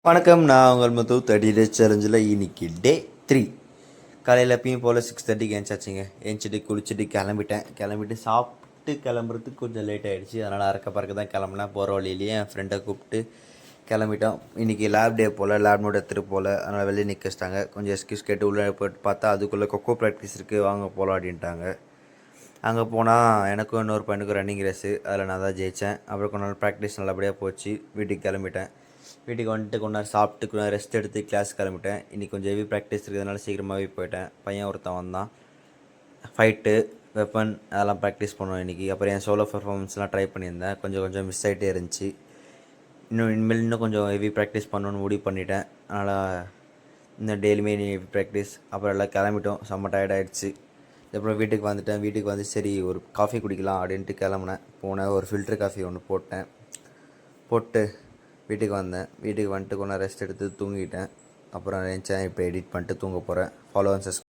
வணக்கம், நான் உங்கள் முத்து 30 டேஸ் சேலஞ்சில் இன்னைக்கு டே 3. காலையில் எப்பயும் போல் 6:30க்கு ஏஞ்சாச்சுங்க. ஏஞ்சிட்டு குளிச்சுட்டு கிளம்பிட்டு சாப்பிட்டு கிளம்புறதுக்கு கொஞ்சம் லேட் ஆகிடுச்சு. அதனால் அறக்க பறக்க தான் கிளம்புனேன். போகிற வழியிலேயே என் ஃப்ரெண்டை கூப்பிட்டு கிளம்பிட்டோம். இன்றைக்கி லேப் டே போல், லேப் நோட் எடுத்துகிட்டு போல், அதனால் வெளியே நிற்க வச்சிட்டாங்க. கொஞ்சம் எக்ஸ்கியூஸ் கேட்டு உள்ளே போய்ட்டு பார்த்தா அதுக்குள்ளே கொக்கோ ப்ராக்டிஸ் இருக்குது, வாங்க போகலாம் அப்படின்ட்டாங்க. அங்கே போனால் எனக்கும் இன்னொரு பையனுக்கும் ரன்னிங் ரேஸு, அதில் நான் தான் ஜெயித்தேன். அப்புறம் கொஞ்ச நாள் ப்ராக்டிஸ் நல்லபடியாக போச்சு. வீட்டுக்கு கிளம்பிட்டேன். வீட்டுக்கு வந்துட்டு கொஞ்ச நேரம் சாப்பிட்டு கொஞ்ச நேரம் ரெஸ்ட் எடுத்து கிளாஸ் கிளம்பிட்டேன். இன்றைக்கி கொஞ்சம் ஹெவி ப்ராக்டிஸ் இருக்கிறதுனால சீக்கிரமாகவே போயிட்டேன். பையன் ஒருத்தன் வந்தான். ஃபைட்டு, வெப்பன் அதெல்லாம் ப்ராக்டிஸ் பண்ணுவோம் இன்றைக்கி. அப்புறம் என் சோலோ பர்ஃபார்மன்ஸ்லாம் ட்ரை பண்ணியிருந்தேன். கொஞ்சம் மிஸ் ஆகிட்டே இருந்துச்சு. இன்னும் கொஞ்சம் ஹெவி ப்ராக்டிஸ் பண்ணணுன்னு முடிவு பண்ணிட்டேன். அதனால் இன்னும் டெய்லியுமே ஹெவி ப்ராக்டிஸ். அப்புறம் எல்லாம் கிளம்பிட்டோம். செம்ம டயர்ட் ஆகிடுச்சு. அப்புறம் வீட்டுக்கு வந்துட்டேன். வீட்டுக்கு வந்து சரி ஒரு காஃபி குடிக்கலாம் அப்படின்ட்டு கிளம்புனேன். போனேன், ஒரு ஃபில்ட்ரு காஃபி ஒன்று போட்டு வீட்டுக்கு வந்தேன். வீட்டுக்கு வந்துட்டு கொஞ்சம் ரெஸ்ட் எடுத்து தூங்கிட்டேன். அப்புறம் நினச்சேன் இப்போ எடிட் பண்ணிட்டு தூங்க போகிறேன். Follow and subscribe